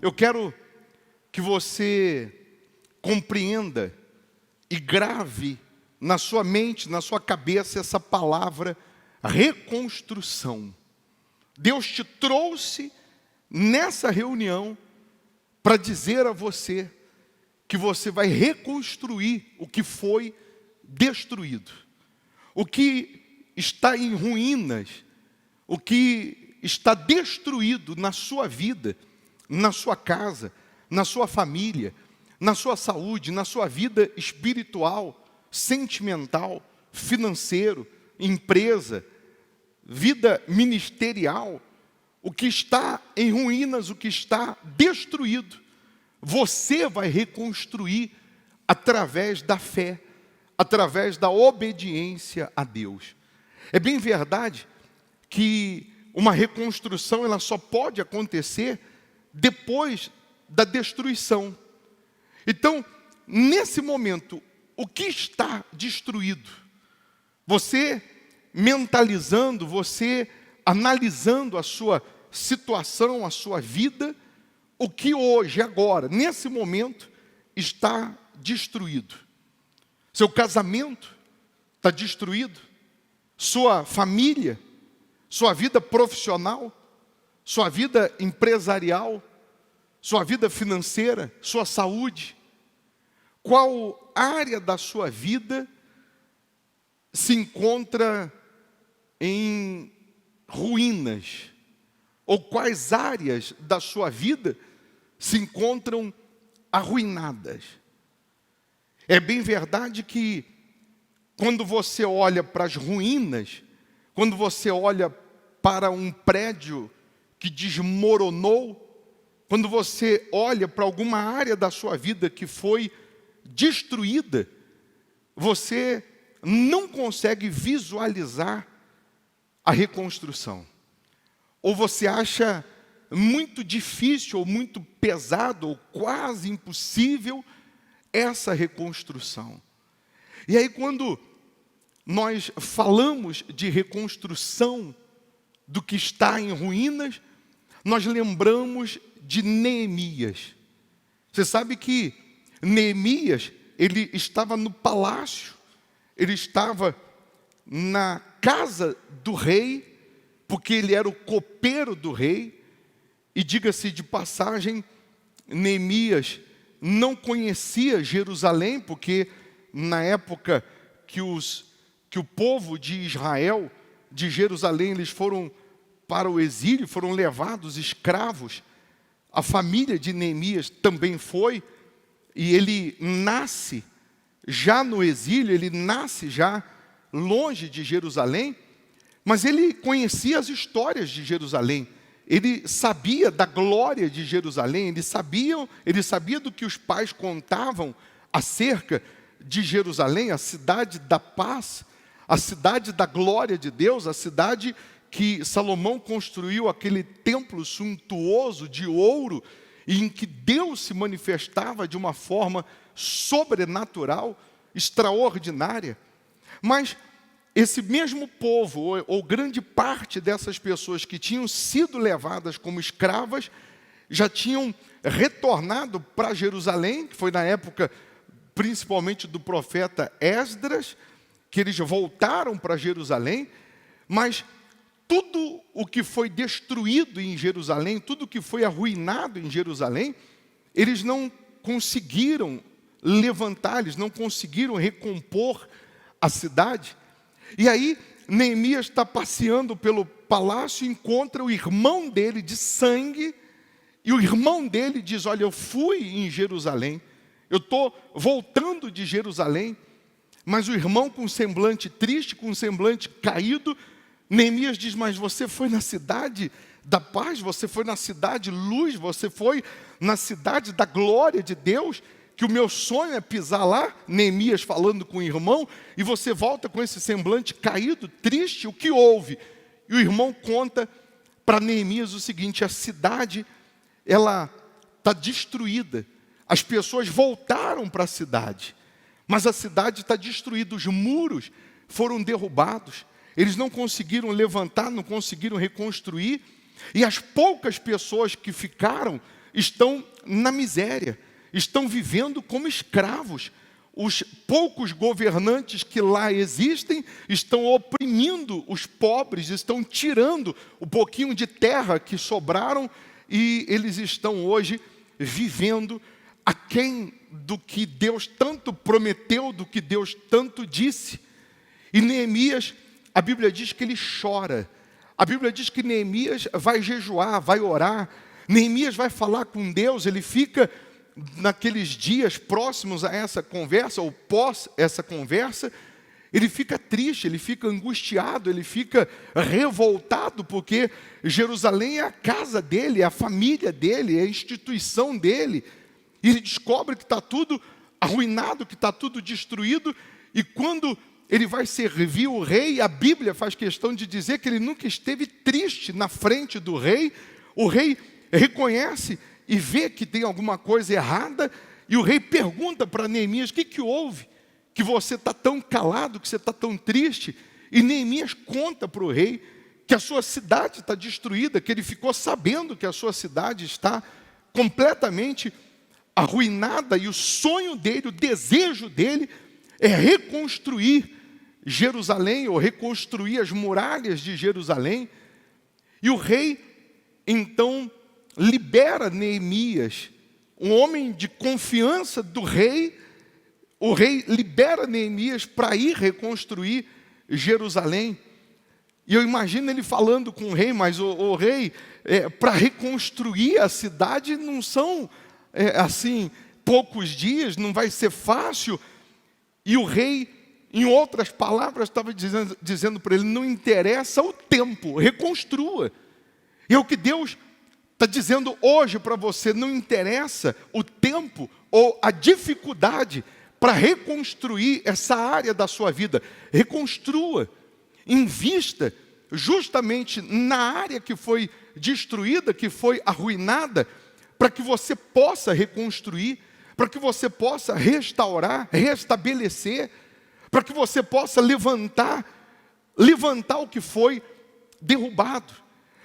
eu quero que você compreenda e grave na sua mente, na sua cabeça, essa palavra reconstrução. Deus te trouxe nessa reunião para dizer a você que você vai reconstruir o que foi destruído. O que está em ruínas, o que está destruído na sua vida, na sua casa, na sua família, na sua saúde, na sua vida espiritual, sentimental, financeiro, empresa, vida ministerial, o que está em ruínas, o que está destruído, você vai reconstruir através da fé, através da obediência a Deus. É bem verdade que uma reconstrução ela só pode acontecer depois da destruição. Então, nesse momento, o que está destruído? Você mentalizando, você analisando a sua situação, a sua vida, o que hoje, agora, nesse momento, está destruído. Seu casamento está destruído, sua família, sua vida profissional, sua vida empresarial, sua vida financeira, sua saúde. Qual área da sua vida se encontra em ruínas? Ou quais áreas da sua vida se encontram arruinadas? É bem verdade que quando você olha para as ruínas, quando você olha para um prédio que desmoronou, quando você olha para alguma área da sua vida que foi destruída, você não consegue visualizar a reconstrução. Ou você acha muito difícil, ou muito pesado, ou quase impossível essa reconstrução. E aí quando nós falamos de reconstrução do que está em ruínas, nós lembramos de Neemias. Você sabe que Neemias, ele estava no palácio, ele estava na casa do rei, porque ele era o copeiro do rei, e diga-se de passagem, Neemias não conhecia Jerusalém, porque na época que o povo de Israel, de Jerusalém, eles foram para o exílio, foram levados escravos, a família de Neemias também foi, e ele nasce já no exílio, ele nasce já longe de Jerusalém, mas ele conhecia as histórias de Jerusalém, ele sabia da glória de Jerusalém, ele sabia do que os pais contavam acerca de Jerusalém, a cidade da paz, a cidade da glória de Deus, a cidade que Salomão construiu, aquele templo suntuoso de ouro, e em que Deus se manifestava de uma forma sobrenatural, extraordinária. Mas esse mesmo povo, ou grande parte dessas pessoas que tinham sido levadas como escravas, já tinham retornado para Jerusalém, que foi na época principalmente do profeta Esdras, que eles voltaram para Jerusalém, mas tudo o que foi destruído em Jerusalém, tudo o que foi arruinado em Jerusalém, eles não conseguiram levantar, eles não conseguiram recompor a cidade. E aí, Neemias está passeando pelo palácio e encontra o irmão dele de sangue, e o irmão dele diz, olha, eu fui em Jerusalém, eu estou voltando de Jerusalém, mas o irmão com um semblante triste, com um semblante caído, Neemias diz, mas você foi na cidade da paz, você foi na cidade luz, você foi na cidade da glória de Deus, que o meu sonho é pisar lá, Neemias falando com o irmão, e você volta com esse semblante caído, triste, o que houve? E o irmão conta para Neemias o seguinte, a cidade, ela está destruída, as pessoas voltaram para a cidade, mas a cidade está destruída, os muros foram derrubados, eles não conseguiram levantar, não conseguiram reconstruir, e as poucas pessoas que ficaram estão na miséria, estão vivendo como escravos. Os poucos governantes que lá existem estão oprimindo os pobres, estão tirando o pouquinho de terra que sobraram e eles estão hoje vivendo aquém do que Deus tanto prometeu, do que Deus tanto disse. E Neemias, a Bíblia diz que ele chora. A Bíblia diz que Neemias vai jejuar, vai orar. Neemias vai falar com Deus, ele fica naqueles dias próximos a essa conversa, ou pós essa conversa, ele fica triste, ele fica angustiado, ele fica revoltado, porque Jerusalém é a casa dele, é a família dele, é a instituição dele. E ele descobre que está tudo arruinado, que está tudo destruído, e quando ele vai servir o rei, a Bíblia faz questão de dizer que ele nunca esteve triste na frente do rei. O rei reconhece e vê que tem alguma coisa errada, e o rei pergunta para Neemias: o que houve? Que você está tão calado, que você está tão triste? E Neemias conta para o rei que a sua cidade está destruída, que ele ficou sabendo que a sua cidade está completamente arruinada, e o sonho dele, o desejo dele é reconstruir Jerusalém, ou reconstruir as muralhas de Jerusalém. E o rei, então, libera Neemias, um homem de confiança do rei. O rei libera Neemias para ir reconstruir Jerusalém. E eu imagino ele falando com o rei: mas o rei, para reconstruir a cidade não são assim poucos dias, não vai ser fácil. E o rei, em outras palavras, estava dizendo para ele: não interessa o tempo, reconstrua. E é o que Deus está dizendo hoje para você: não interessa o tempo ou a dificuldade para reconstruir essa área da sua vida. Reconstrua, invista justamente na área que foi destruída, que foi arruinada, para que você possa reconstruir, para que você possa restaurar, restabelecer, para que você possa levantar o que foi derrubado.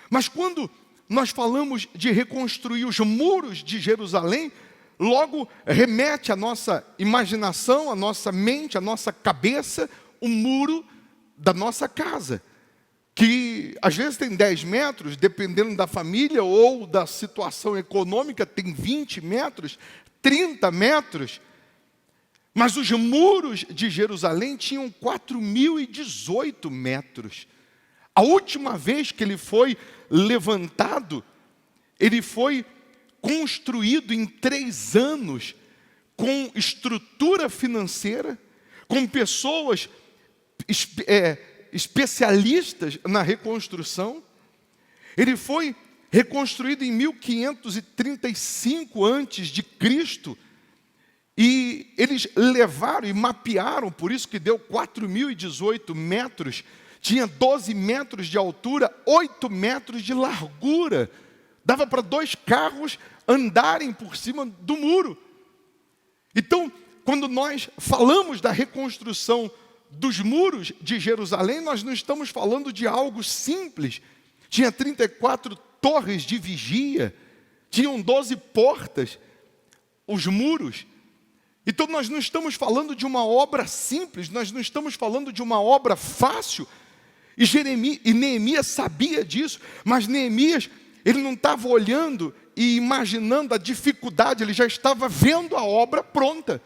Mas quando nós falamos de reconstruir os muros de Jerusalém, logo remete à nossa imaginação, à nossa mente, à nossa cabeça, o muro da nossa casa, que às vezes tem 10 metros, dependendo da família ou da situação econômica, tem 20 metros, 30 metros. Mas os muros de Jerusalém tinham 4.018 metros. A última vez que ele foi levantado, ele foi construído em 3 anos, com estrutura financeira, com pessoas especialistas na reconstrução. Ele foi reconstruído em 1535 antes de Cristo, e eles levaram e mapearam, por isso que deu 4.018 metros, tinha 12 metros de altura, 8 metros de largura, dava para 2 carros andarem por cima do muro. Então, quando nós falamos da reconstrução dos muros de Jerusalém, nós não estamos falando de algo simples. Tinha 34 torres de vigia, tinham 12 portas, os muros. Então nós não estamos falando de uma obra simples, nós não estamos falando de uma obra fácil. E Neemias sabia disso, mas Neemias, ele não estava olhando e imaginando a dificuldade, ele já estava vendo a obra pronta.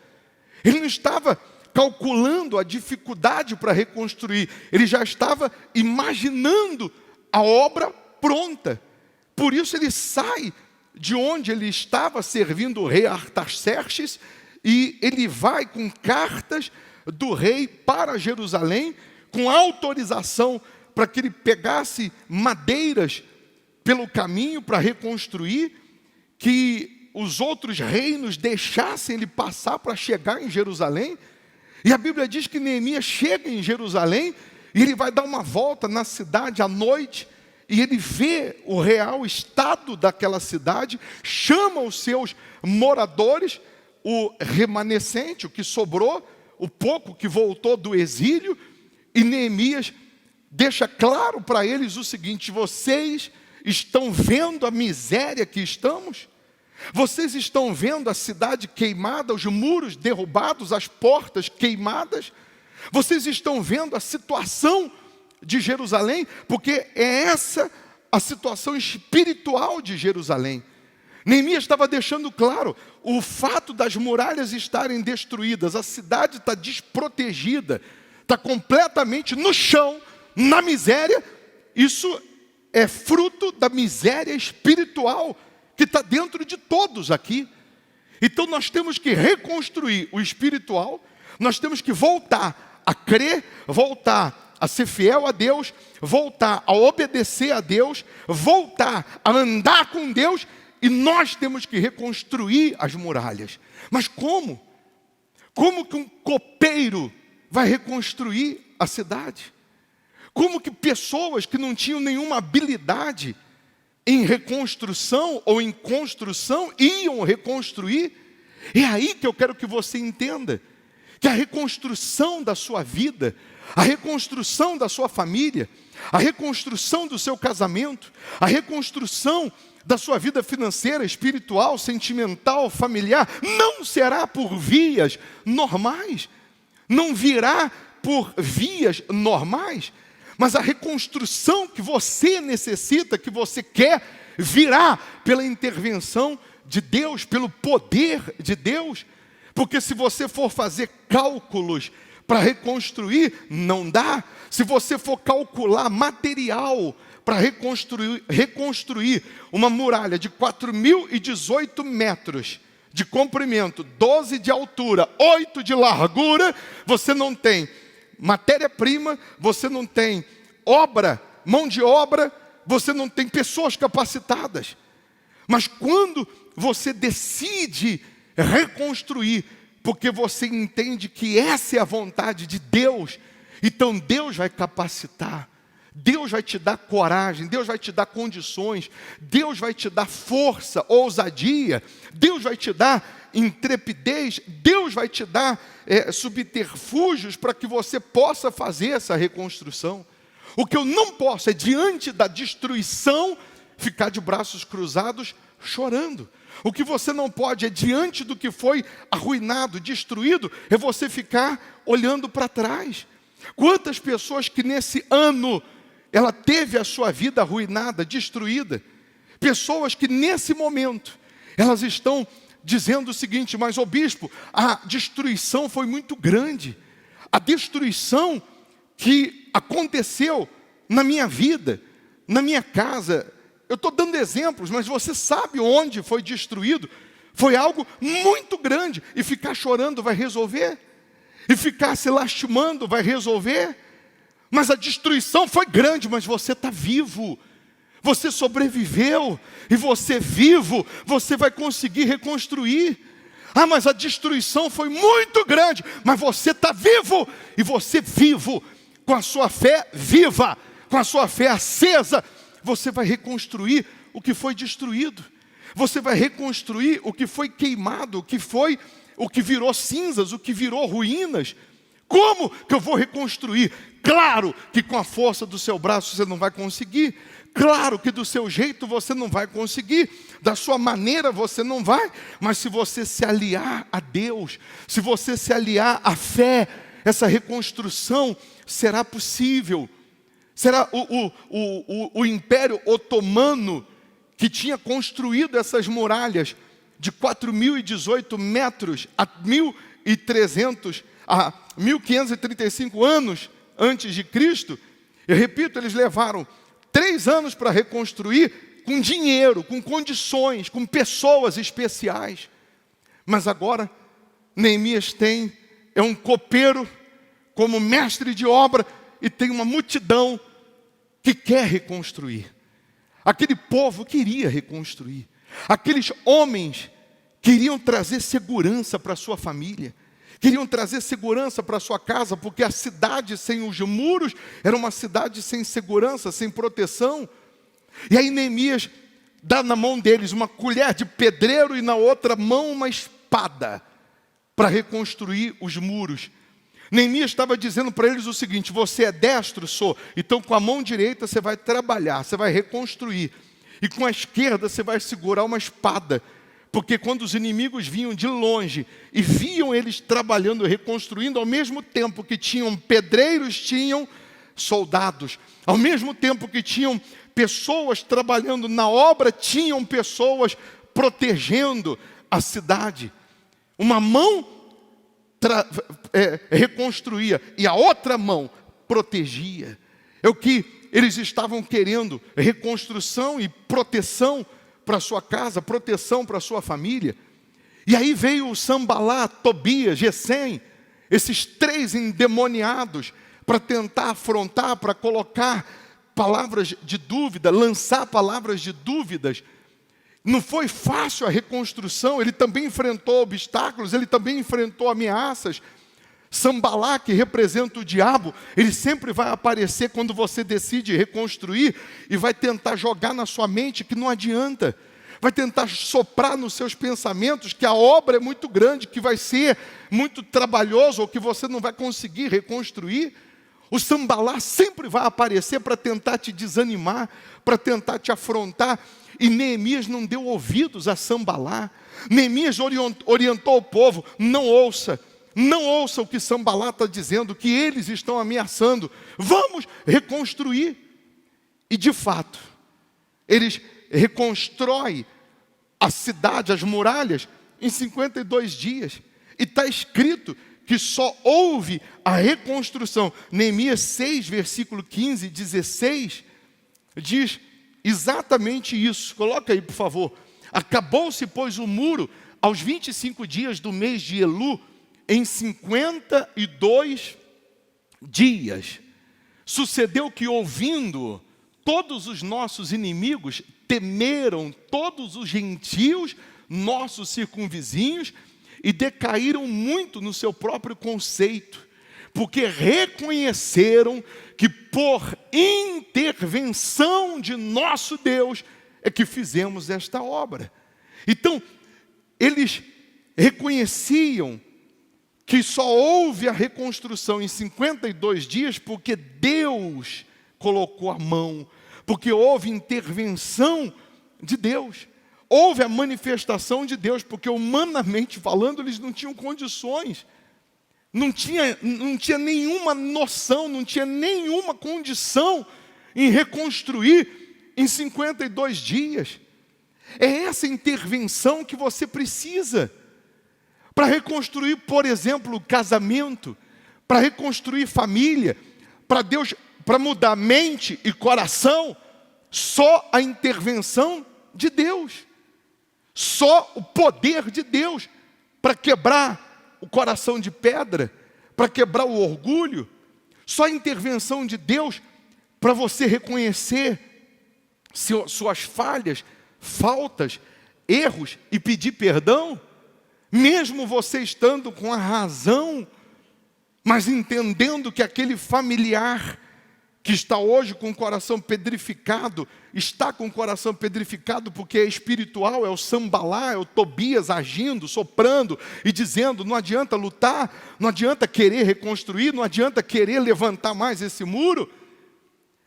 Ele não estava calculando a dificuldade para reconstruir, ele já estava imaginando a obra pronta. Por isso ele sai de onde ele estava servindo o rei Artaxerxes, e ele vai com cartas do rei para Jerusalém, com autorização para que ele pegasse madeiras pelo caminho para reconstruir, que os outros reinos deixassem ele passar para chegar em Jerusalém. E a Bíblia diz que Neemias chega em Jerusalém, e ele vai dar uma volta na cidade à noite, e ele vê o real estado daquela cidade, chama os seus moradores, o remanescente, o que sobrou, o pouco que voltou do exílio, e Neemias deixa claro para eles o seguinte: vocês estão vendo a miséria que estamos? Vocês estão vendo a cidade queimada, os muros derrubados, as portas queimadas? Vocês estão vendo a situação de Jerusalém? Porque é essa a situação espiritual de Jerusalém. Neemias estava deixando claro, o fato das muralhas estarem destruídas, a cidade está desprotegida, está completamente no chão, na miséria. Isso é fruto da miséria espiritual que está dentro de todos aqui. Então nós temos que reconstruir o espiritual, nós temos que voltar a crer, voltar a ser fiel a Deus, voltar a obedecer a Deus, voltar a andar com Deus, e nós temos que reconstruir as muralhas. Mas como? Como que um copeiro vai reconstruir a cidade? Como que pessoas que não tinham nenhuma habilidade em reconstrução ou em construção iam reconstruir? É aí que eu quero que você entenda que a reconstrução da sua vida, a reconstrução da sua família, a reconstrução do seu casamento, a reconstrução da sua vida financeira, espiritual, sentimental, familiar, não será por vias normais, não virá por vias normais, mas a reconstrução que você necessita, que você quer, virá pela intervenção de Deus, pelo poder de Deus. Porque se você for fazer cálculos para reconstruir, não dá. Se você for calcular material para reconstruir uma muralha de 4.018 metros de comprimento, 12 de altura, 8 de largura, você não tem matéria-prima, você não tem obra, mão de obra, você não tem pessoas capacitadas. Mas quando você decide reconstruir, porque você entende que essa é a vontade de Deus, então Deus vai capacitar, Deus vai te dar coragem, Deus vai te dar condições, Deus vai te dar força, ousadia, Deus vai te dar intrepidez, Deus vai te dar subterfúgios para que você possa fazer essa reconstrução. O que eu não posso é, diante da destruição, ficar de braços cruzados chorando. O que você não pode é, diante do que foi arruinado, destruído, é você ficar olhando para trás. Quantas pessoas que nesse ano ela teve a sua vida arruinada, destruída, pessoas que nesse momento elas estão dizendo o seguinte: mas, ô bispo, a destruição foi muito grande, a destruição que aconteceu na minha vida, na minha casa. Eu estou dando exemplos, mas você sabe onde foi destruído. Foi algo muito grande. E ficar chorando vai resolver? E ficar se lastimando vai resolver? Mas a destruição foi grande, mas você está vivo. Você sobreviveu. E você vivo, você vai conseguir reconstruir. Ah, mas a destruição foi muito grande, mas você está vivo. E você vivo, com a sua fé viva, com a sua fé acesa, você vai reconstruir o que foi destruído. Você vai reconstruir o que foi queimado, o que virou cinzas, o que virou ruínas. Como que eu vou reconstruir? Claro que com a força do seu braço você não vai conseguir. Claro que do seu jeito você não vai conseguir. Da sua maneira você não vai. Mas se você se aliar a Deus, se você se aliar à fé, essa reconstrução será possível. Será o Império Otomano, que tinha construído essas muralhas de 4.018 metros a 1.535 anos antes de Cristo. Eu repito, eles levaram 3 anos para reconstruir, com dinheiro, com condições, com pessoas especiais. Mas agora, Neemias é um copeiro como mestre de obra, e tem uma multidão que quer reconstruir. Aquele povo queria reconstruir. Aqueles homens queriam trazer segurança para a sua família. Queriam trazer segurança para a sua casa, porque a cidade sem os muros era uma cidade sem segurança, sem proteção. E aí Neemias dá na mão deles uma colher de pedreiro e na outra mão uma espada para reconstruir os muros. Neemias estava dizendo para eles o seguinte: você é destro? Sou. Então com a mão direita você vai trabalhar, você vai reconstruir. E com a esquerda você vai segurar uma espada. Porque quando os inimigos vinham de longe e viam eles trabalhando e reconstruindo, ao mesmo tempo que tinham pedreiros, tinham soldados. Ao mesmo tempo que tinham pessoas trabalhando na obra, tinham pessoas protegendo a cidade. Uma mão reconstruía e a outra mão protegia. É o que eles estavam querendo: reconstrução e proteção para sua casa, proteção para sua família. E aí veio o Sambalá, Tobias, Gesem, esses três endemoniados, para tentar afrontar, para colocar palavras de dúvida, lançar palavras de dúvidas. Não foi fácil a reconstrução, ele também enfrentou obstáculos, ele também enfrentou ameaças. Sambalá, que representa o diabo, ele sempre vai aparecer quando você decide reconstruir e vai tentar jogar na sua mente que não adianta. Vai tentar soprar nos seus pensamentos que a obra é muito grande, que vai ser muito trabalhoso ou que você não vai conseguir reconstruir. O Sambalá sempre vai aparecer para tentar te desanimar, para tentar te afrontar. E Neemias não deu ouvidos a Sambalá. Neemias orientou o povo: não ouça o que Sambalá está dizendo, que eles estão ameaçando. Vamos reconstruir. E de fato, eles reconstroem a cidade, as muralhas, em 52 dias. E está escrito que só houve a reconstrução. Neemias 6, versículo 15 e 16, diz exatamente isso. Coloca aí, por favor. Acabou-se, pois, o muro aos 25 dias do mês de Elu, em 52 dias. Sucedeu que, ouvindo, todos os nossos inimigos temeram, todos os gentios, nossos circunvizinhos, e decaíram muito no seu próprio conceito, porque reconheceram que por intervenção de nosso Deus é que fizemos esta obra. Então, eles reconheciam que só houve a reconstrução em 52 dias porque Deus colocou a mão, porque houve intervenção de Deus. Houve a manifestação de Deus, porque humanamente falando, eles não tinham condições, não tinha nenhuma noção, não tinha nenhuma condição em reconstruir em 52 dias. É essa intervenção que você precisa para reconstruir, por exemplo, o casamento, para reconstruir família, para mudar mente e coração. Só a intervenção de Deus. Só o poder de Deus para quebrar o coração de pedra, para quebrar o orgulho. Só a intervenção de Deus para você reconhecer suas falhas, faltas, erros e pedir perdão, mesmo você estando com a razão, mas entendendo que aquele familiar que está hoje com o coração pedrificado, está com o coração pedrificado porque é espiritual, é o Sambalá, é o Tobias agindo, soprando e dizendo: não adianta lutar, não adianta querer reconstruir, não adianta querer levantar mais esse muro.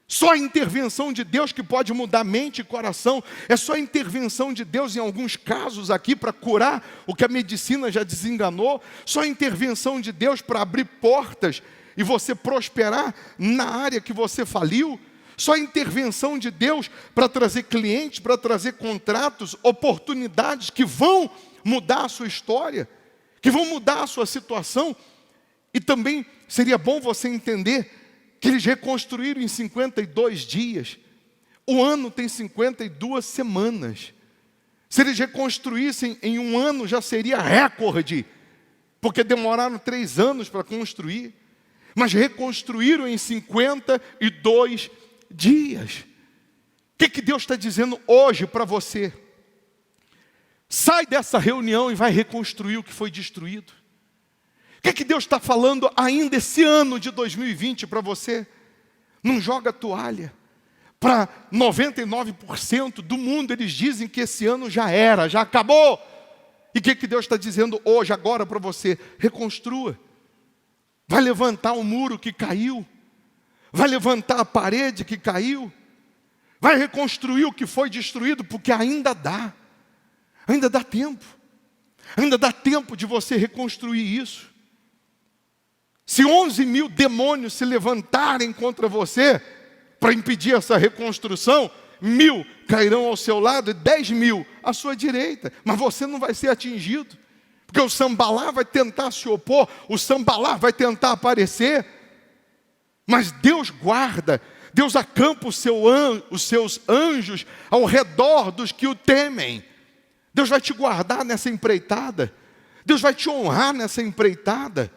Só a intervenção de Deus que pode mudar mente e coração. É só a intervenção de Deus em alguns casos aqui para curar o que a medicina já desenganou. Só a intervenção de Deus para abrir portas e você prosperar na área que você faliu. Só a intervenção de Deus para trazer clientes, para trazer contratos, oportunidades que vão mudar a sua história, que vão mudar a sua situação. E também seria bom você entender que eles reconstruíram em 52 dias. O ano tem 52 semanas. Se eles reconstruíssem em um ano, já seria recorde, porque demoraram 3 anos para construir. Mas reconstruíram em 52 dias. O que Deus está dizendo hoje para você? Sai dessa reunião e vai reconstruir o que foi destruído. O que Deus está falando ainda esse ano de 2020 para você? Não joga toalha. Para 99% do mundo, eles dizem que esse ano já era, já acabou. E o que Deus está dizendo hoje, agora para você? Reconstrua. Vai levantar o muro que caiu. Vai levantar a parede que caiu. Vai reconstruir o que foi destruído, porque ainda dá. Ainda dá tempo. Ainda dá tempo de você reconstruir isso. Se 11 mil demônios se levantarem contra você para impedir essa reconstrução, 1000 cairão ao seu lado e 10.000 à sua direita. Mas você não vai ser atingido. Porque o Sambalá vai tentar se opor, o Sambalá vai tentar aparecer. Mas Deus guarda, Deus acampa os seus anjos ao redor dos que o temem. Deus vai te guardar nessa empreitada. Deus vai te honrar nessa empreitada.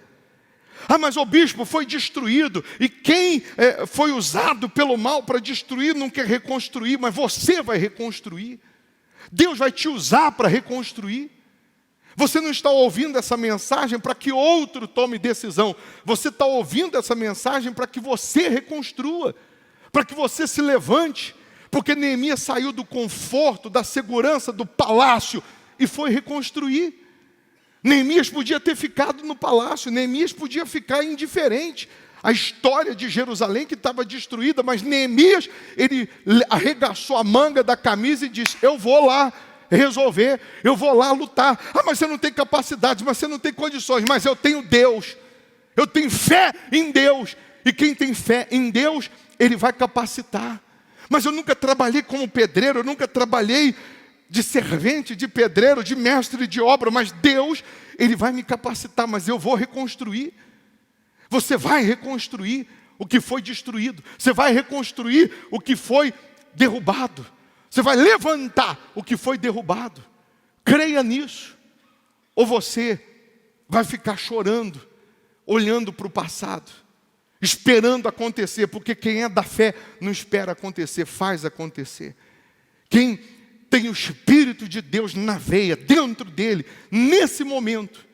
Ah, mas o bispo foi destruído. E quem foi usado pelo mal para destruir não quer reconstruir. Mas você vai reconstruir. Deus vai te usar para reconstruir. Você não está ouvindo essa mensagem para que outro tome decisão. Você está ouvindo essa mensagem para que você reconstrua. Para que você se levante. Porque Neemias saiu do conforto, da segurança do palácio e foi reconstruir. Neemias podia ter ficado no palácio, Neemias podia ficar indiferente à história de Jerusalém que estava destruída, mas Neemias, ele arregaçou a manga da camisa e disse: eu vou lá resolver, eu vou lá lutar. Ah, mas você não tem capacidade, mas você não tem condições, mas eu tenho Deus, eu tenho fé em Deus, e quem tem fé em Deus, Ele vai capacitar. Mas eu nunca trabalhei como pedreiro, eu nunca trabalhei de servente, de pedreiro, de mestre de obra, mas Deus, Ele vai me capacitar, mas eu vou reconstruir. Você vai reconstruir o que foi destruído, você vai reconstruir o que foi derrubado, você vai levantar o que foi derrubado. Creia nisso, ou você vai ficar chorando, olhando para o passado, esperando acontecer, porque quem é da fé não espera acontecer, faz acontecer. Quem tem o Espírito de Deus na veia, dentro dele, nesse momento,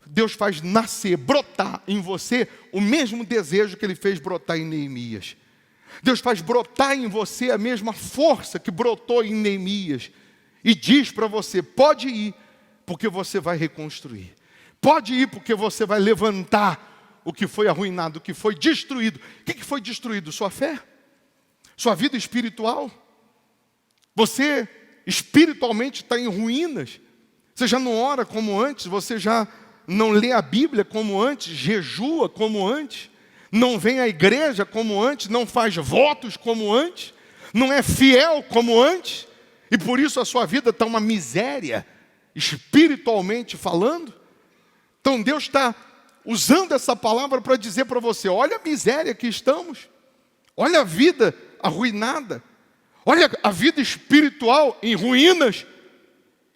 Deus faz nascer, brotar em você o mesmo desejo que Ele fez brotar em Neemias. Deus faz brotar em você a mesma força que brotou em Neemias. E diz para você: pode ir, porque você vai reconstruir. Pode ir, porque você vai levantar o que foi arruinado, o que foi destruído. O que foi destruído? Sua fé? Sua vida espiritual? Você espiritualmente está em ruínas. Você já não ora como antes, você já não lê a Bíblia como antes, jejua como antes, não vem à igreja como antes, não faz votos como antes, não é fiel como antes, e por isso a sua vida está uma miséria, espiritualmente falando. Então Deus está usando essa palavra para dizer para você: olha a miséria que estamos, olha a vida arruinada, olha a vida espiritual em ruínas.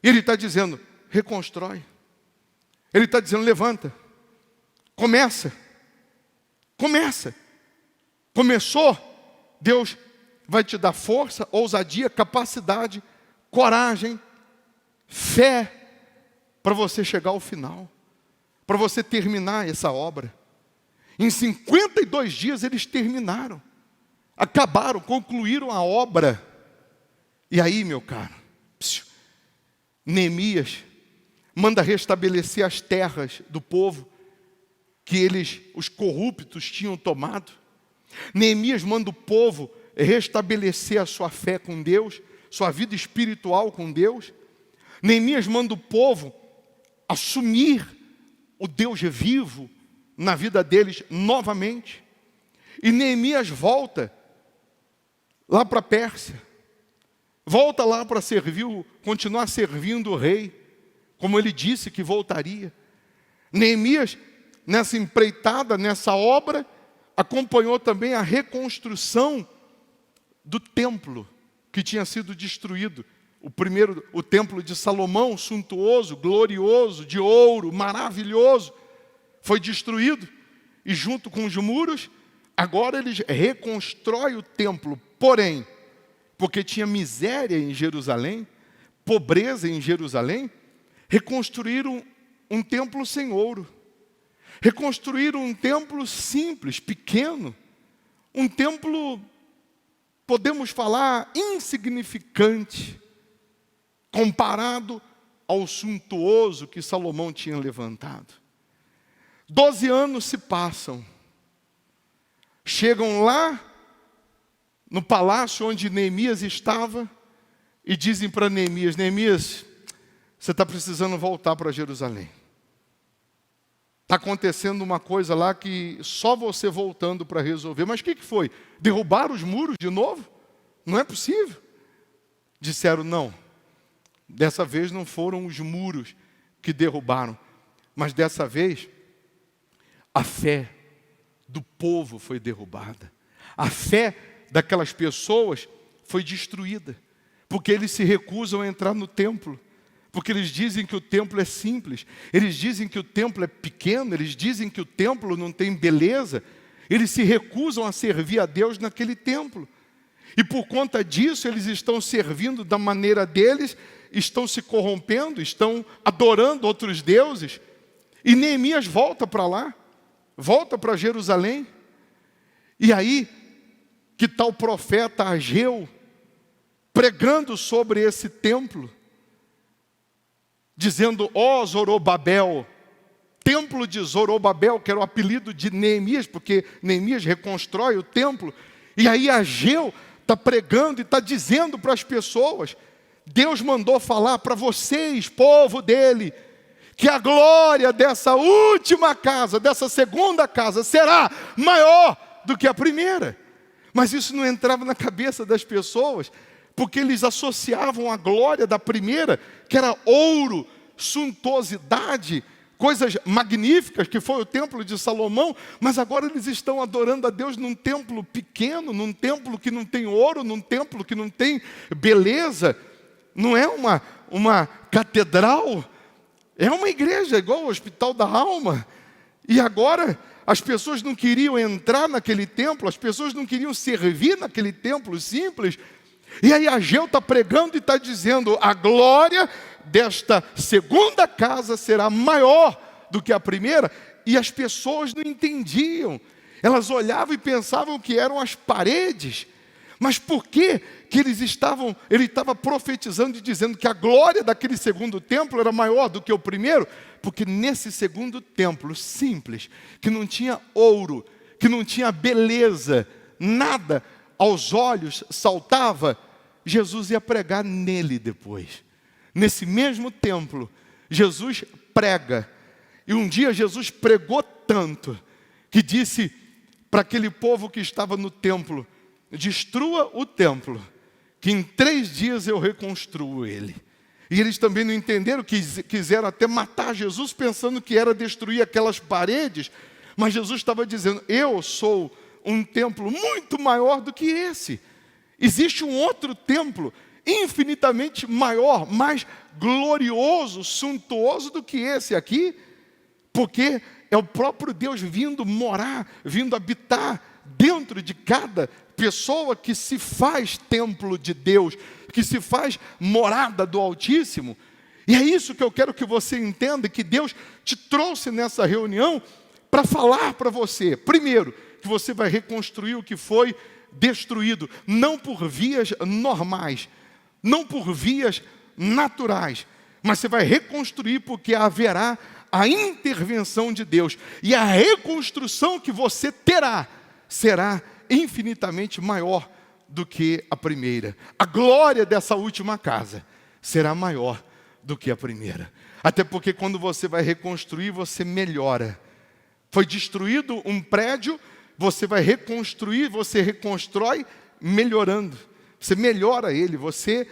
E Ele está dizendo: reconstrói. Ele está dizendo: levanta, começa. Começou, Deus vai te dar força, ousadia, capacidade, coragem, fé, para você chegar ao final, para você terminar essa obra. Em 52 dias eles terminaram, acabaram, concluíram a obra. E aí, meu caro, Neemias manda restabelecer as terras do povo que os corruptos tinham tomado. Neemias manda o povo restabelecer a sua fé com Deus, sua vida espiritual com Deus. Neemias manda o povo assumir o Deus vivo na vida deles novamente. E Neemias volta lá para a Pérsia, volta lá para continuar servindo o rei, como ele disse que voltaria. Neemias, nessa empreitada, nessa obra, acompanhou também a reconstrução do templo que tinha sido destruído. O templo de Salomão, suntuoso, glorioso, de ouro, maravilhoso, foi destruído. E junto com os muros, agora eles reconstroem o templo. Porém, porque tinha miséria em Jerusalém, pobreza em Jerusalém, reconstruíram um templo sem ouro. Reconstruíram um templo simples, pequeno. Um templo, podemos falar, insignificante, comparado ao suntuoso que Salomão tinha levantado. 12 anos se passam. Chegam lá no palácio onde Neemias estava e dizem para Neemias: Neemias, Você está precisando voltar para Jerusalém. Está acontecendo uma coisa lá que só você voltando para resolver. Mas o que foi? Derrubaram os muros de novo? Não é possível. Disseram não. Dessa vez não foram os muros que derrubaram. Mas dessa vez, a fé do povo foi derrubada. A fé daquelas pessoas foi destruída. Porque eles se recusam a entrar no templo. Porque eles dizem que o templo é simples, eles dizem que o templo é pequeno, eles dizem que o templo não tem beleza, eles se recusam a servir a Deus naquele templo. E por conta disso, eles estão servindo da maneira deles, estão se corrompendo, estão adorando outros deuses. E Neemias volta para lá, volta para Jerusalém. E aí, que tal profeta Ageu, pregando sobre esse templo, dizendo, ó Zorobabel, templo de Zorobabel, que era o apelido de Neemias, porque Neemias reconstrói o templo. E aí Ageu está pregando e está dizendo para as pessoas, Deus mandou falar para vocês, povo dele, que a glória dessa última casa, dessa segunda casa, será maior do que a primeira. Mas isso não entrava na cabeça das pessoas, porque eles associavam a glória da primeira, que era ouro, suntuosidade, coisas magníficas, que foi o templo de Salomão, mas agora eles estão adorando a Deus num templo pequeno, num templo que não tem ouro, num templo que não tem beleza, não é uma catedral, é uma igreja igual ao Hospital da Alma. E agora as pessoas não queriam entrar naquele templo, as pessoas não queriam servir naquele templo simples. E aí Ageu está pregando e está dizendo, a glória desta segunda casa será maior do que a primeira. E as pessoas não entendiam. Elas olhavam e pensavam que eram as paredes. Mas por que ele estava profetizando e dizendo que a glória daquele segundo templo era maior do que o primeiro? Porque nesse segundo templo simples, que não tinha ouro, que não tinha beleza, nada aos olhos saltava, Jesus ia pregar nele depois. Nesse mesmo templo, Jesus prega. E um dia Jesus pregou tanto, que disse para aquele povo que estava no templo, destrua o templo, que em 3 dias eu reconstruo ele. E eles também não entenderam, quiseram até matar Jesus, pensando que era destruir aquelas paredes. Mas Jesus estava dizendo, eu sou um templo muito maior do que esse. Existe um outro templo infinitamente maior, mais glorioso, suntuoso do que esse aqui, porque é o próprio Deus vindo morar, vindo habitar dentro de cada pessoa que se faz templo de Deus, que se faz morada do Altíssimo. E é isso que eu quero que você entenda, que Deus te trouxe nessa reunião para falar para você. Primeiro, que você vai reconstruir o que foi destruído, não por vias normais, não por vias naturais, mas você vai reconstruir porque haverá a intervenção de Deus. E a reconstrução que você terá será infinitamente maior do que a primeira. A glória dessa última casa será maior do que a primeira. Até porque quando você vai reconstruir, você melhora. Foi destruído um prédio, você vai reconstruir, você reconstrói melhorando. Você melhora ele, você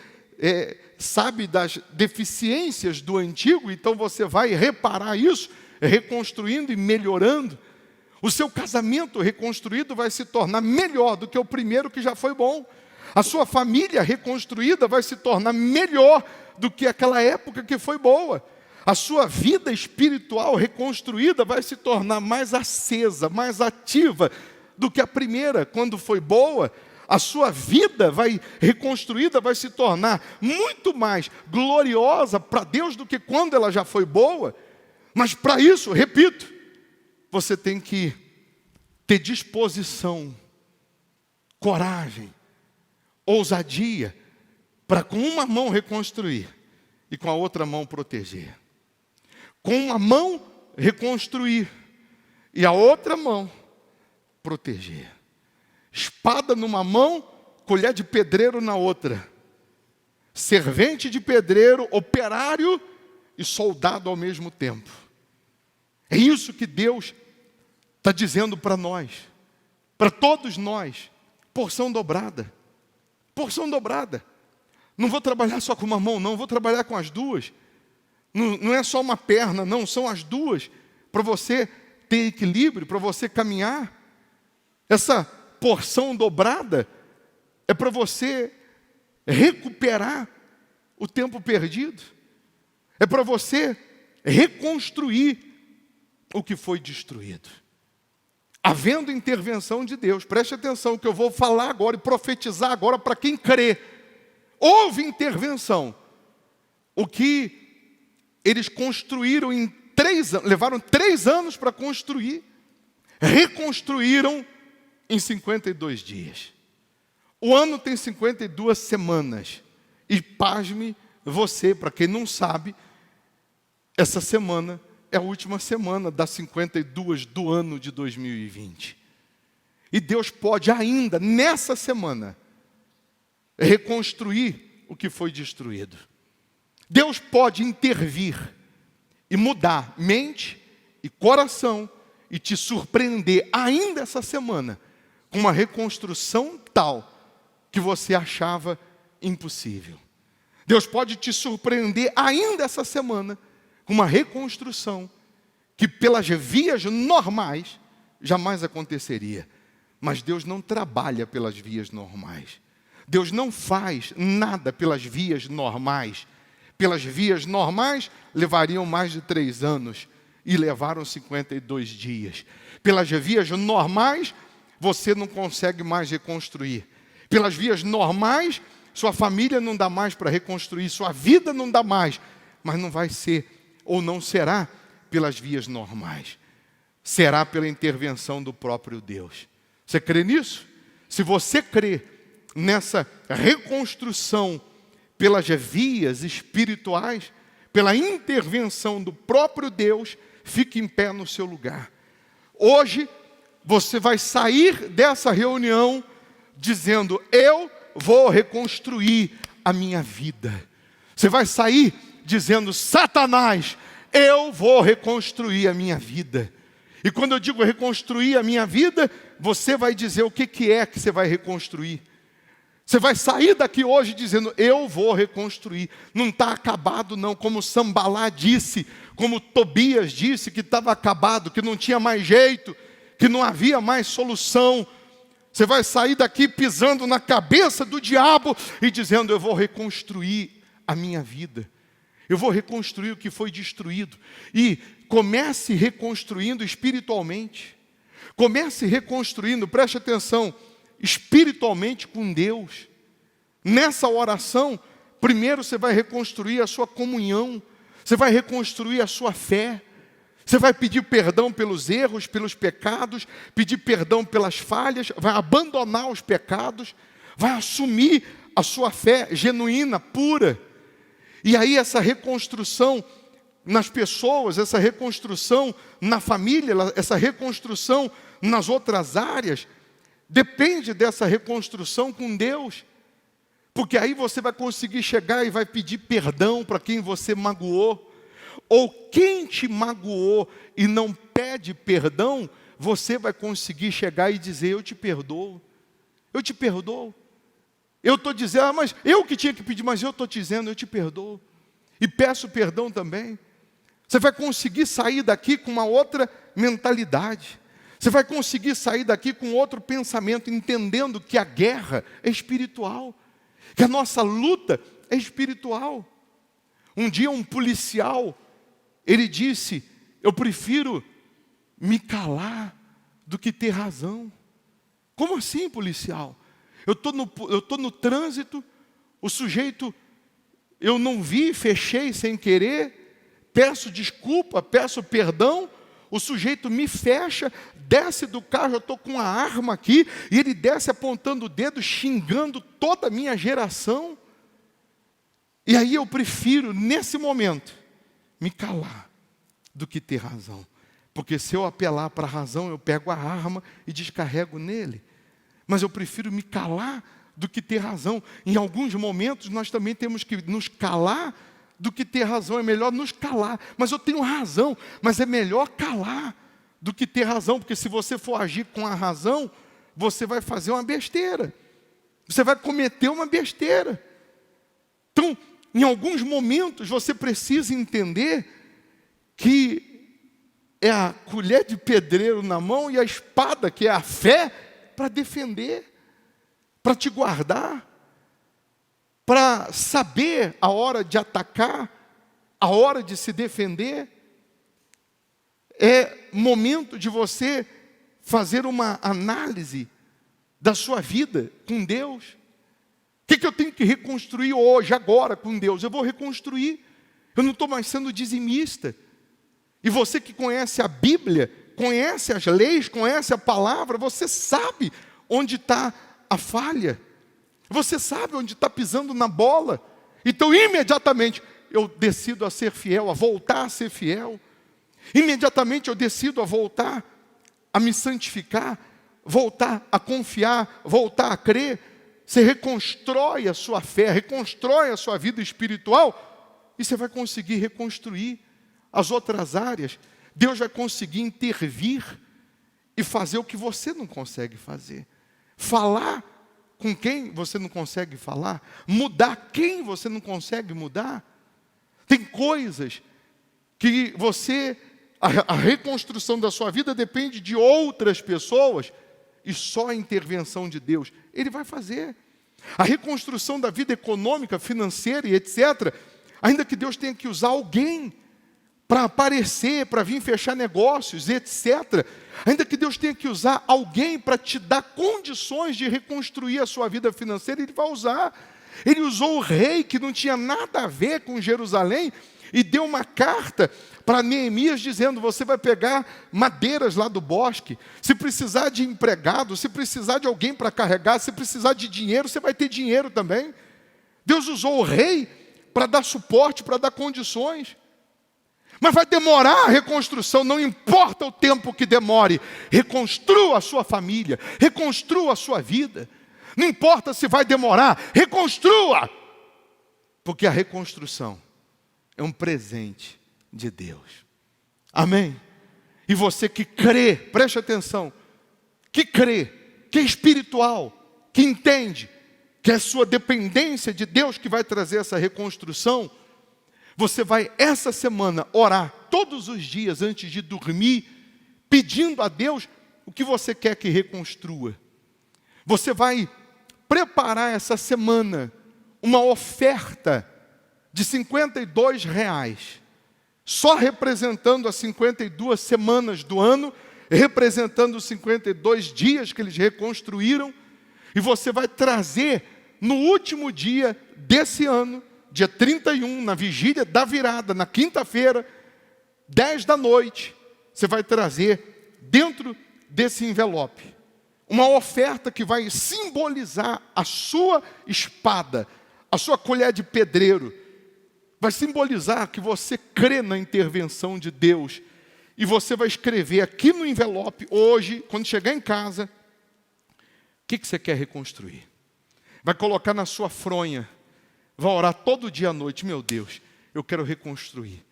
sabe das deficiências do antigo, então você vai reparar isso, reconstruindo e melhorando. O seu casamento reconstruído vai se tornar melhor do que o primeiro que já foi bom. A sua família reconstruída vai se tornar melhor do que aquela época que foi boa. A sua vida espiritual reconstruída vai se tornar mais acesa, mais ativa do que a primeira, quando foi boa. A sua vida reconstruída vai se tornar muito mais gloriosa para Deus do que quando ela já foi boa. Mas para isso, repito, você tem que ter disposição, coragem, ousadia, para com uma mão reconstruir e com a outra mão proteger. Com uma mão reconstruir e a outra mão proteger. Espada numa mão, colher de pedreiro na outra. Servente de pedreiro, operário e soldado ao mesmo tempo. É isso que Deus está dizendo para nós, para todos nós, porção dobrada. Porção dobrada. Não vou trabalhar só com uma mão, não, vou trabalhar com as duas. Não é só uma perna, não, são as duas, para você ter equilíbrio, para você caminhar. Essa porção dobrada é para você recuperar o tempo perdido. É para você reconstruir o que foi destruído. Havendo intervenção de Deus, preste atenção que eu vou falar agora e profetizar agora para quem crê. Houve intervenção. O que eles construíram em 3 anos, levaram 3 anos para construir, reconstruíram em 52 dias. O ano tem 52 semanas. E pasme você, para quem não sabe, essa semana é a última semana das 52 do ano de 2020. E Deus pode ainda, nessa semana, reconstruir o que foi destruído. Deus pode intervir e mudar mente e coração e te surpreender ainda essa semana com uma reconstrução tal que você achava impossível. Deus pode te surpreender ainda essa semana com uma reconstrução que pelas vias normais jamais aconteceria. Mas Deus não trabalha pelas vias normais. Deus não faz nada pelas vias normais. Pelas vias normais levariam mais de 3 anos e levaram 52 dias. Pelas vias normais você não consegue mais reconstruir. Pelas vias normais sua família não dá mais para reconstruir, sua vida não dá mais, mas não vai ser ou não será pelas vias normais. Será pela intervenção do próprio Deus. Você crê nisso? Se você crê nessa reconstrução pelas vias espirituais, pela intervenção do próprio Deus, fique em pé no seu lugar. Hoje, você vai sair dessa reunião dizendo, eu vou reconstruir a minha vida. Você vai sair dizendo, Satanás, eu vou reconstruir a minha vida. E quando eu digo reconstruir a minha vida, você vai dizer o que é que você vai reconstruir. Você vai sair daqui hoje dizendo, eu vou reconstruir. Não está acabado não, como Sambalá disse, como Tobias disse que estava acabado, que não tinha mais jeito, que não havia mais solução. Você vai sair daqui pisando na cabeça do diabo e dizendo, eu vou reconstruir a minha vida. Eu vou reconstruir o que foi destruído. E comece reconstruindo espiritualmente. Comece reconstruindo, preste atenção, espiritualmente com Deus. Nessa oração, primeiro você vai reconstruir a sua comunhão. Você vai reconstruir a sua fé. Você vai pedir perdão pelos erros, pelos pecados, pedir perdão pelas falhas, vai abandonar os pecados, vai assumir a sua fé genuína, pura. E aí essa reconstrução nas pessoas, essa reconstrução na família, essa reconstrução nas outras áreas, depende dessa reconstrução com Deus. Porque aí você vai conseguir chegar e vai pedir perdão para quem você magoou. Ou quem te magoou e não pede perdão, você vai conseguir chegar e dizer, eu te perdoo. Eu te perdoo. Eu estou dizendo, mas eu que tinha que pedir, mas eu estou te dizendo, eu te perdoo. E peço perdão também. Você vai conseguir sair daqui com uma outra mentalidade. Você vai conseguir sair daqui com outro pensamento, entendendo que a guerra é espiritual. Que a nossa luta é espiritual. Um dia um policial, ele disse, eu prefiro me calar do que ter razão. Como assim, policial? Eu estou no trânsito, o sujeito, eu não vi, fechei sem querer, peço desculpa, peço perdão, o sujeito me fecha, desce do carro, eu estou com a arma aqui, e ele desce apontando o dedo, xingando toda a minha geração. E aí eu prefiro, nesse momento, me calar do que ter razão. Porque se eu apelar para a razão, eu pego a arma e descarrego nele. Mas eu prefiro me calar do que ter razão. Em alguns momentos, nós também temos que nos calar do que ter razão, é melhor nos calar. Mas eu tenho razão, mas é melhor calar do que ter razão, porque se você for agir com a razão, você vai fazer uma besteira. Você vai cometer uma besteira. Então, em alguns momentos, você precisa entender que é a colher de pedreiro na mão e a espada, que é a fé, para defender, para te guardar, para saber a hora de atacar, a hora de se defender. É momento de você fazer uma análise da sua vida com Deus. O que eu tenho que reconstruir hoje, agora, com Deus? Eu vou reconstruir. Eu não estou mais sendo dizimista. E você que conhece a Bíblia, conhece as leis, conhece a palavra, você sabe onde está a falha. Você sabe onde está pisando na bola. Então, imediatamente, eu decido a ser fiel, a voltar a ser fiel. Imediatamente eu decido a voltar a me santificar, voltar a confiar, voltar a crer. Você reconstrói a sua fé, reconstrói a sua vida espiritual e você vai conseguir reconstruir as outras áreas. Deus vai conseguir intervir e fazer o que você não consegue fazer. Falar com quem você não consegue falar. Mudar quem você não consegue mudar. Tem coisas que a reconstrução da sua vida depende de outras pessoas e só a intervenção de Deus Ele vai fazer. A reconstrução da vida econômica, financeira e etc., ainda que Deus tenha que usar alguém para aparecer, para vir fechar negócios, etc., ainda que Deus tenha que usar alguém para te dar condições de reconstruir a sua vida financeira, Ele vai usar. Ele usou o rei que não tinha nada a ver com Jerusalém e deu uma carta para Neemias dizendo: você vai pegar madeiras lá do bosque, se precisar de empregado, se precisar de alguém para carregar, se precisar de dinheiro, você vai ter dinheiro também. Deus usou o rei para dar suporte, para dar condições. Mas vai demorar a reconstrução, não importa o tempo que demore. Reconstrua a sua família, reconstrua a sua vida. Não importa se vai demorar, reconstrua. Porque a reconstrução é um presente de Deus. Amém? E você que crê, preste atenção, que crê, que é espiritual, que entende que é a sua dependência de Deus que vai trazer essa reconstrução, você vai essa semana orar todos os dias antes de dormir, pedindo a Deus o que você quer que reconstrua. Você vai preparar essa semana uma oferta de R$52, só representando as 52 semanas do ano, representando os 52 dias que eles reconstruíram, e você vai trazer no último dia desse ano, dia 31, na vigília da virada, na quinta-feira, 10 da noite, você vai trazer dentro desse envelope uma oferta que vai simbolizar a sua espada, a sua colher de pedreiro. Vai simbolizar que você crê na intervenção de Deus. E você vai escrever aqui no envelope, hoje, quando chegar em casa, o que você quer reconstruir. Vai colocar na sua fronha. Vai orar todo dia à noite. Meu Deus, eu quero reconstruir.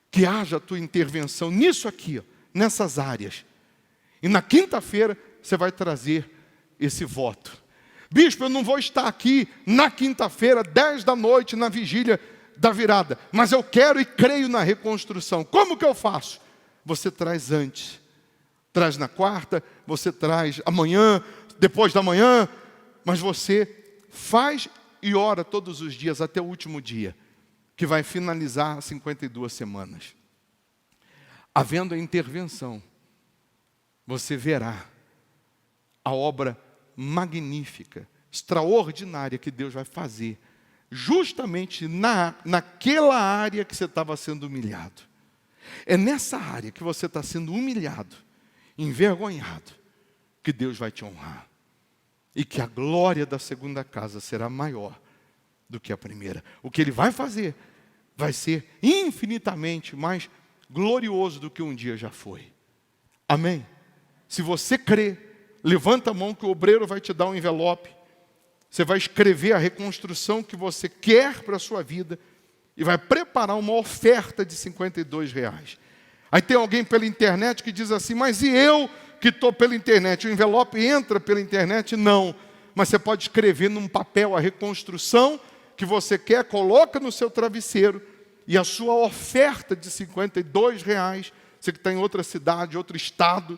Que haja a tua intervenção nisso aqui, ó, nessas áreas. E na quinta-feira, você vai trazer esse voto. Bispo, eu não vou estar aqui na quinta-feira, 10 da noite, na vigília da virada. Mas eu quero e creio na reconstrução. Como que eu faço? Você traz antes. Traz na quarta, você traz amanhã, depois da manhã. Mas você faz e ora todos os dias até o último dia, que vai finalizar 52 semanas. Havendo a intervenção, você verá a obra magnífica, extraordinária que Deus vai fazer, justamente naquela área que você estava sendo humilhado. É nessa área que você está sendo humilhado, envergonhado, que Deus vai te honrar. E que a glória da segunda casa será maior do que a primeira. O que Ele vai fazer vai ser infinitamente mais glorioso do que um dia já foi. Amém? Se você crê, levanta a mão que o obreiro vai te dar um envelope. Você vai escrever a reconstrução que você quer para a sua vida e vai preparar uma oferta de R$52. Aí tem alguém pela internet que diz assim, mas e eu que estou pela internet? O envelope entra pela internet? Não. Mas você pode escrever num papel a reconstrução que você quer, coloca no seu travesseiro, e a sua oferta de R$52, você que está em outra cidade, outro estado,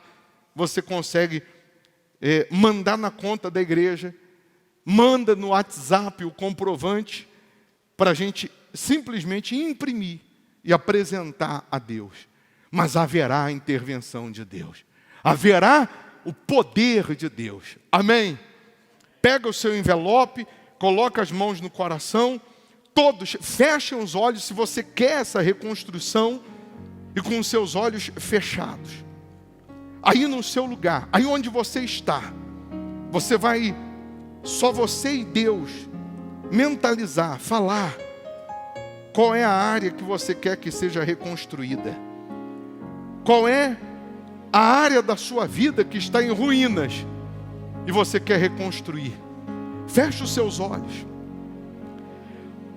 você consegue mandar na conta da igreja, manda no WhatsApp o comprovante, para a gente simplesmente imprimir e apresentar a Deus. Mas haverá a intervenção de Deus. Haverá o poder de Deus. Amém? Pega o seu envelope, coloca as mãos no coração, todos fechem os olhos se você quer essa reconstrução, e com os seus olhos fechados. Aí no seu lugar, aí onde você está, você vai, só você e Deus, mentalizar, falar, qual é a área que você quer que seja reconstruída. Qual é a área da sua vida que está em ruínas e você quer reconstruir. Feche os seus olhos.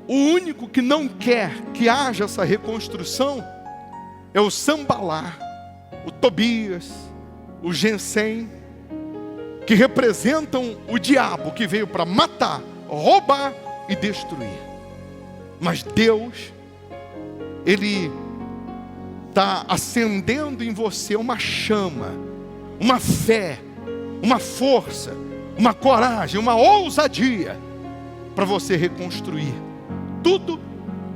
O único que não quer que haja essa reconstrução é o Sambalá, o Tobias, o Gesem, que representam o diabo que veio para matar, roubar e destruir. Mas Deus, Ele está acendendo em você uma chama, uma fé, uma força, uma coragem, uma ousadia para você reconstruir tudo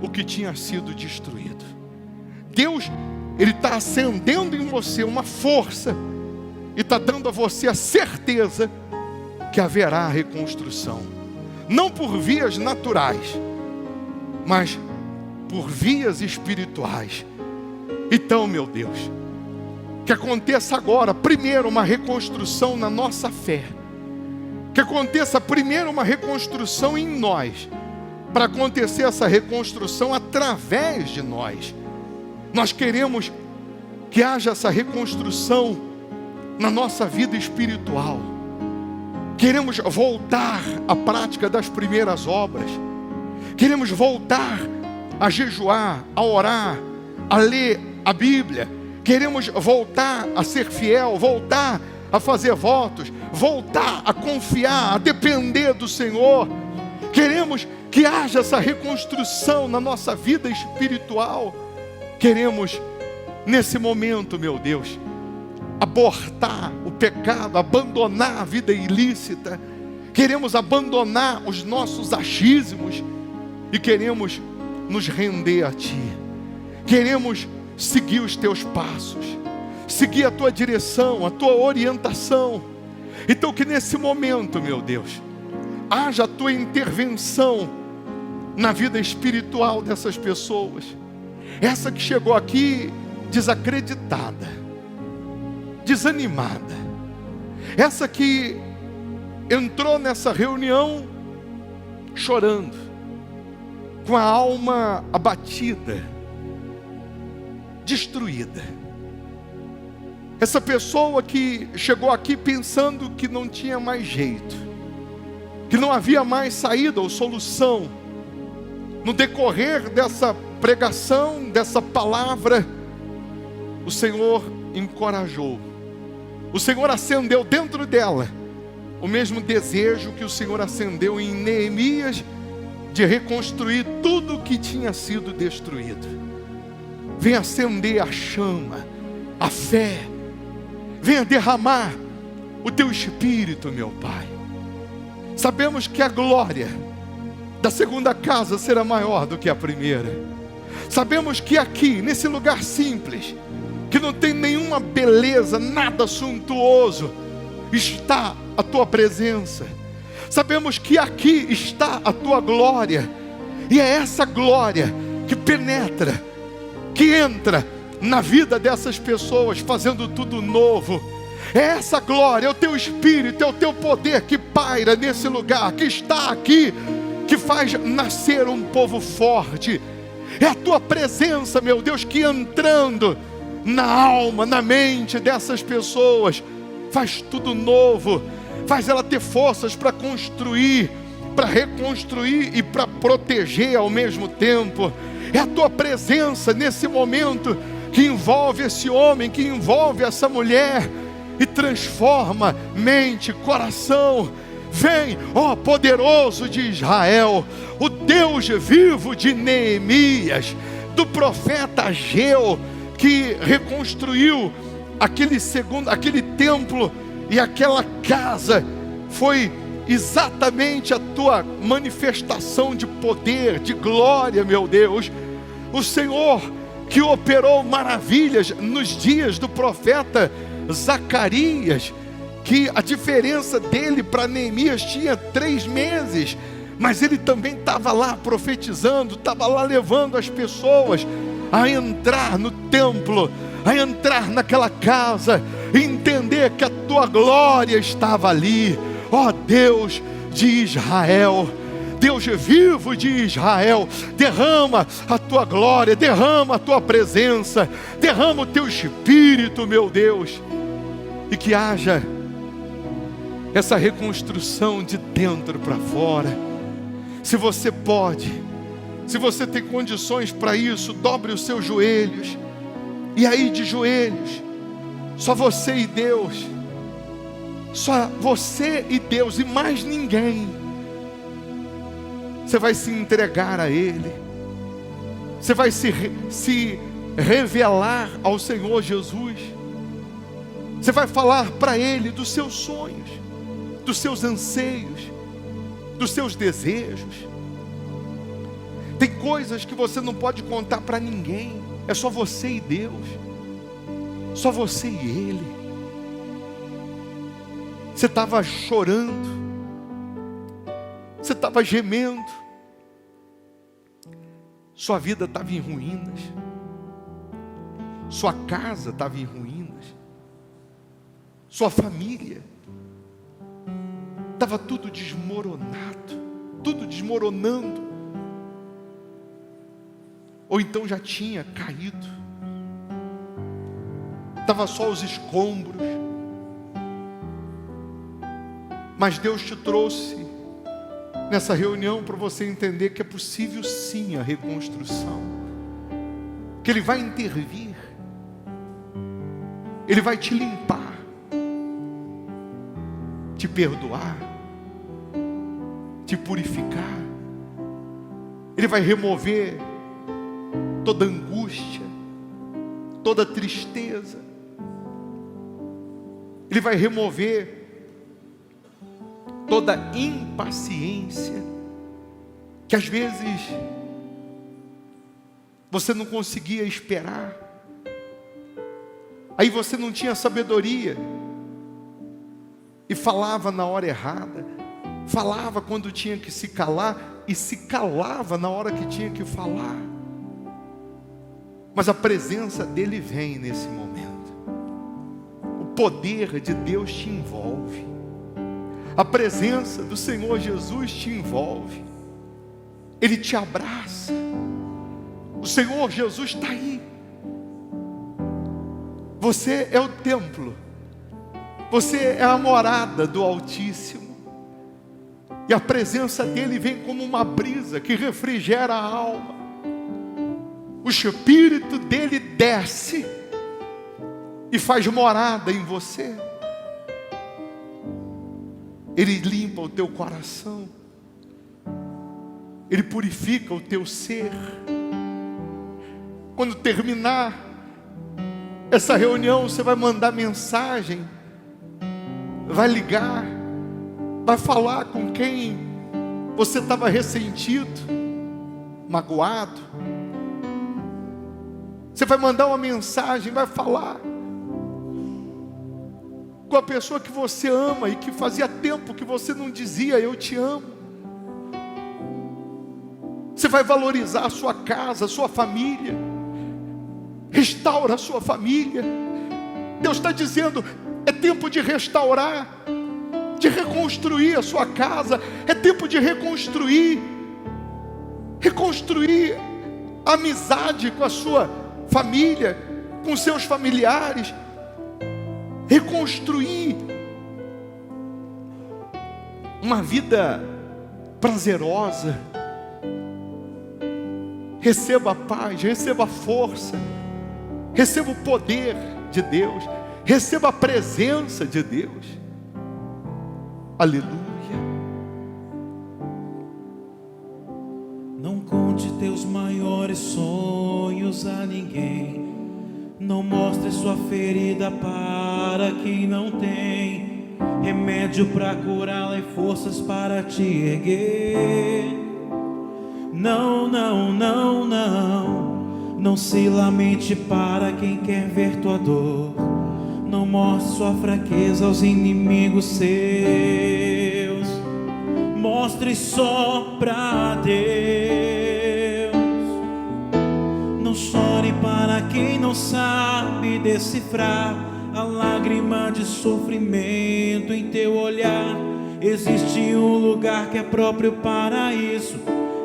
o que tinha sido destruído. Deus, Ele está acendendo em você uma força e está dando a você a certeza que haverá reconstrução. Não por vias naturais, mas por vias espirituais. Então, meu Deus, que aconteça agora, primeiro, uma reconstrução na nossa fé. Que aconteça primeiro uma reconstrução em nós, para acontecer essa reconstrução através de nós. Nós queremos que haja essa reconstrução na nossa vida espiritual. Queremos voltar à prática das primeiras obras. Queremos voltar a jejuar, a orar, a ler a Bíblia. Queremos voltar a ser fiel, voltar a fazer votos, voltar a confiar, a depender do Senhor. Queremos que haja essa reconstrução na nossa vida espiritual. Queremos, nesse momento, meu Deus, abortar o pecado, abandonar a vida ilícita. Queremos abandonar os nossos achismos e queremos nos render a Ti. Queremos seguir os Teus passos, seguir a Tua direção, a Tua orientação. Então que nesse momento, meu Deus, haja a Tua intervenção na vida espiritual dessas pessoas. Essa que chegou aqui desacreditada, desanimada. Essa que entrou nessa reunião chorando, com a alma abatida, destruída. Essa pessoa que chegou aqui pensando que não tinha mais jeito, que não havia mais saída ou solução. No decorrer dessa pregação, dessa palavra, o Senhor encorajou. O Senhor acendeu dentro dela o mesmo desejo que o Senhor acendeu em Neemias, de reconstruir tudo o que tinha sido destruído. Venha acender a chama, a fé. Venha derramar o Teu Espírito, meu Pai. Sabemos que a glória da segunda casa será maior do que a primeira. Sabemos que aqui, nesse lugar simples, que não tem nenhuma beleza, nada suntuoso, está a Tua presença. Sabemos que aqui está a Tua glória, e é essa glória que penetra, que entra na vida dessas pessoas, fazendo tudo novo. É essa glória, é o Teu Espírito, é o Teu poder que paira nesse lugar, que está aqui, que faz nascer um povo forte. É a Tua presença, meu Deus, que entrando na alma, na mente dessas pessoas, faz tudo novo, faz ela ter forças para construir, para reconstruir e para proteger ao mesmo tempo. É a tua presença nesse momento que envolve esse homem, que envolve essa mulher e transforma mente, coração. Vem, ó poderoso de Israel, o Deus vivo de Neemias, do profeta Ageu, que reconstruiu aquele templo e aquela casa. Foi exatamente a tua manifestação de poder, de glória, meu Deus. O Senhor que operou maravilhas nos dias do profeta Zacarias, que a diferença dele para Neemias tinha 3 meses, mas ele também estava lá profetizando, estava lá levando as pessoas a entrar no templo, a entrar naquela casa, e entender que a tua glória estava ali. Ó Deus de Israel, Deus vivo de Israel, derrama a tua glória, derrama a tua presença, derrama o teu espírito, meu Deus, e que haja essa reconstrução de dentro para fora. Se você pode, se você tem condições para isso, dobre os seus joelhos, e aí de joelhos, só você e Deus, só você e Deus e mais ninguém. Você vai se entregar a Ele, você vai se revelar ao Senhor Jesus, você vai falar para Ele dos seus sonhos, dos seus anseios, dos seus desejos. Tem coisas que você não pode contar para ninguém, é só você e Deus, só você e Ele. Você estava chorando, você estava gemendo, sua vida estava em ruínas, sua casa estava em ruínas, sua família, estava tudo desmoronado, tudo desmoronando, ou então já tinha caído, estava só os escombros. Mas Deus te trouxe nessa reunião para você entender que é possível sim a reconstrução, que Ele vai intervir, Ele vai te limpar, te perdoar, te purificar. Ele vai remover toda angústia, toda tristeza. Ele vai remover toda impaciência, que às vezes você não conseguia esperar, aí você não tinha sabedoria, e falava na hora errada, falava quando tinha que se calar, e se calava na hora que tinha que falar. Mas a presença dEle vem nesse momento, o poder de Deus te envolve, a presença do Senhor Jesus te envolve, Ele te abraça. O Senhor Jesus está aí. Você é o templo, você é a morada do Altíssimo, e a presença dEle vem como uma brisa que refrigera a alma. O Espírito dEle desce e faz morada em você. Ele limpa o teu coração, Ele purifica o teu ser. Quando terminar essa reunião, você vai mandar mensagem, vai ligar, vai falar com quem você estava ressentido, magoado. Você vai mandar uma mensagem, vai falar com a pessoa que você ama e que fazia tempo que você não dizia eu te amo. Você vai valorizar a sua casa, a sua família. Restaura a sua família. Deus está dizendo, é tempo de restaurar, de reconstruir a sua casa. É tempo de reconstruir a amizade com a sua família, com seus familiares. Reconstruir uma vida prazerosa. Receba a paz, receba a força, receba o poder de Deus, receba a presença de Deus. Aleluia. Não conte teus maiores sonhos a ninguém. Não mostre sua ferida para quem não tem remédio para curá-la e forças para te erguer. Não, não, não, não. Não se lamente para quem quer ver tua dor. Não mostre sua fraqueza aos inimigos seus. Mostre só pra Deus. Não chore para quem não sabe decifrar a lágrima de sofrimento em teu olhar. Existe um lugar que é próprio para isso.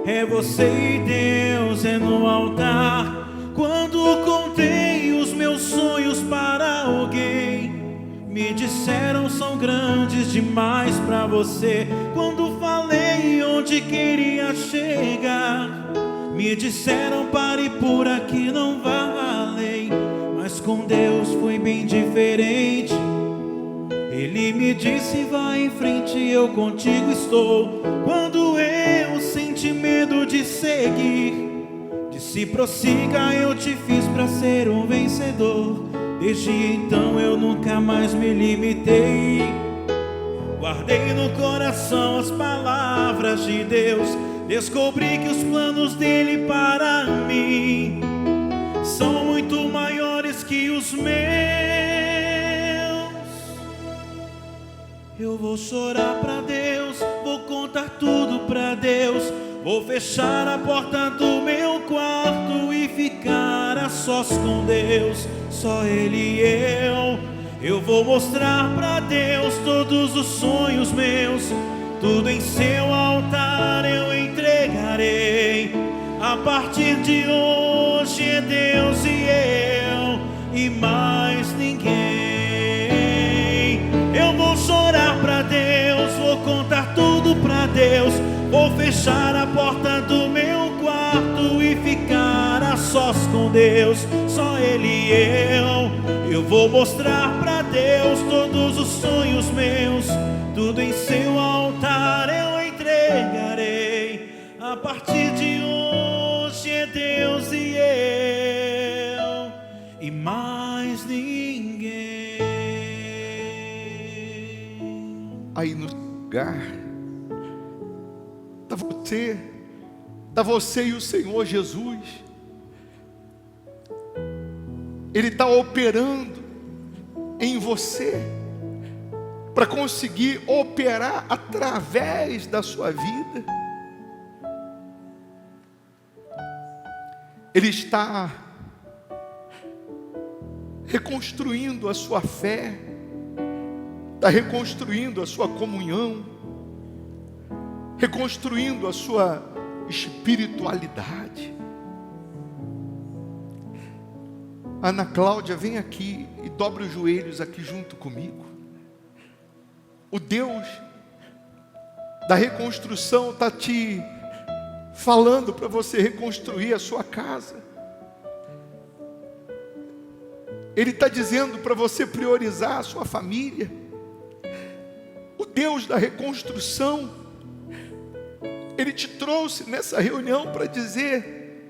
É você e Deus, é no altar. Quando contei os meus sonhos para alguém, me disseram são grandes demais para você. Quando falei onde queria chegar, me disseram pare por aqui, não vá além. Mas com Deus foi bem diferente. Ele me disse vai em frente, eu contigo estou. Quando eu senti medo de seguir, disse prossiga, eu te fiz pra ser um vencedor. Desde então eu nunca mais me limitei. Guardei no coração as palavras de Deus. Descobri que os planos dele para mim são muito maiores que os meus. Eu vou chorar pra Deus, vou contar tudo pra Deus. Vou fechar a porta do meu quarto e ficar a sós com Deus, só Ele e eu. Eu vou mostrar pra Deus todos os sonhos meus. Tudo em seu altar eu entregarei. A partir de hoje é Deus e eu, e mais ninguém. Eu vou chorar pra Deus, vou contar tudo pra Deus. Vou fechar a porta do meu quarto e ficar a sós com Deus, só Ele e eu. Eu vou mostrar pra Deus todos os sonhos meus. Tudo em seu altar eu entregarei. A partir de hoje é Deus e eu, e mais ninguém. Aí no lugar está você e o Senhor Jesus. Ele está operando em você para conseguir operar através da sua vida. Ele está reconstruindo a sua fé, está reconstruindo a sua comunhão, reconstruindo a sua espiritualidade. Ana Cláudia, vem aqui e dobre os joelhos aqui junto comigo. O Deus da reconstrução está te falando para você reconstruir a sua casa. Ele está dizendo para você priorizar a sua família. O Deus da reconstrução, Ele te trouxe nessa reunião para dizer: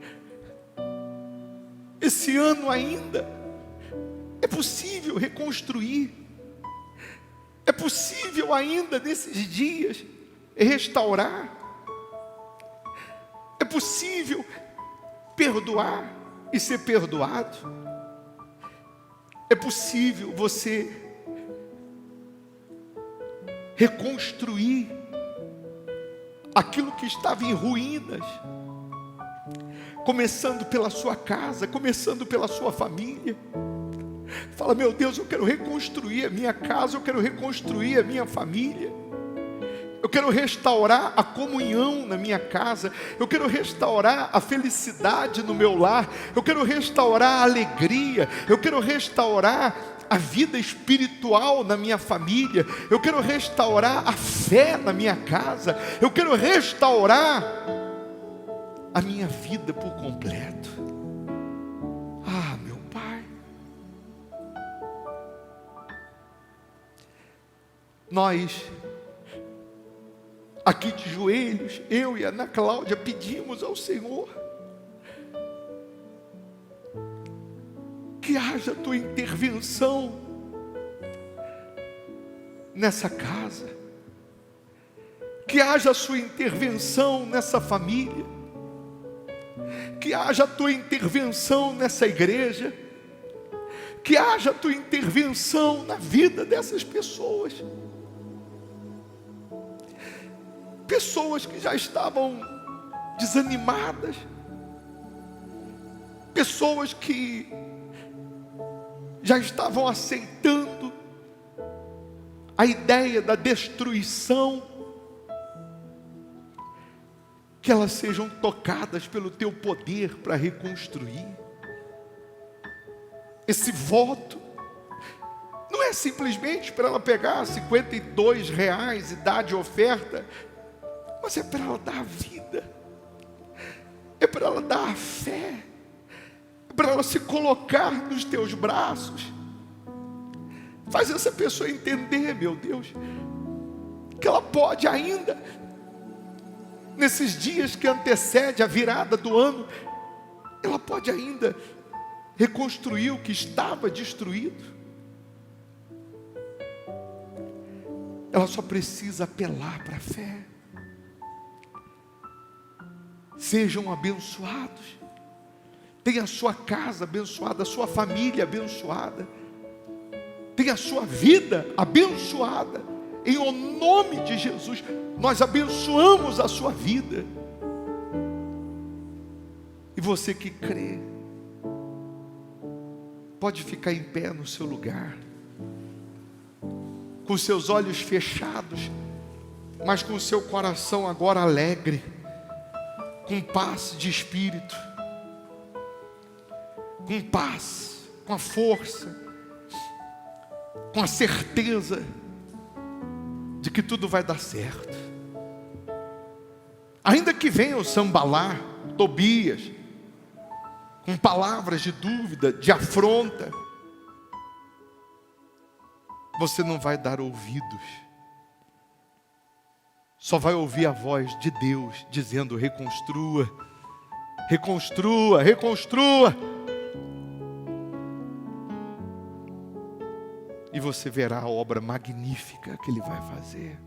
esse ano ainda é possível reconstruir. É possível ainda nesses dias restaurar. É possível perdoar e ser perdoado. É possível você reconstruir aquilo que estava em ruínas, começando pela sua casa, começando pela sua família. Fala: meu Deus, eu quero reconstruir a minha casa, eu quero reconstruir a minha família, eu quero restaurar a comunhão na minha casa, eu quero restaurar a felicidade no meu lar, eu quero restaurar a alegria, eu quero restaurar a vida espiritual na minha família, eu quero restaurar a fé na minha casa, eu quero restaurar a minha vida por completo. Ah, meu Pai, nós aqui de joelhos, eu e a Ana Cláudia pedimos ao Senhor que haja a tua intervenção nessa casa, que haja a sua intervenção nessa família, que haja a tua intervenção nessa igreja, que haja a tua intervenção na vida dessas pessoas. Pessoas que já estavam desanimadas, pessoas que já estavam aceitando a ideia da destruição, que elas sejam tocadas pelo teu poder para reconstruir. Esse voto não é simplesmente para ela pegar R$52 e dar de oferta, mas é para ela dar a vida, é para ela dar a fé, é para ela se colocar nos teus braços. Faz essa pessoa entender, meu Deus, que ela pode ainda, nesses dias que antecede a virada do ano, ela pode ainda reconstruir o que estava destruído. Ela só precisa apelar para a fé. Sejam abençoados, tenha a sua casa abençoada, a sua família abençoada, tenha a sua vida abençoada, em o nome de Jesus. Nós abençoamos a sua vida. E você que crê, pode ficar em pé no seu lugar, com seus olhos fechados, mas com o seu coração agora alegre, com paz de espírito, com paz, com a força, com a certeza de que tudo vai dar certo. Ainda que venha o Sambalá, Tobias, com palavras de dúvida, de afronta, você não vai dar ouvidos. Só vai ouvir a voz de Deus dizendo: reconstrua, reconstrua, reconstrua. E você verá a obra magnífica que Ele vai fazer.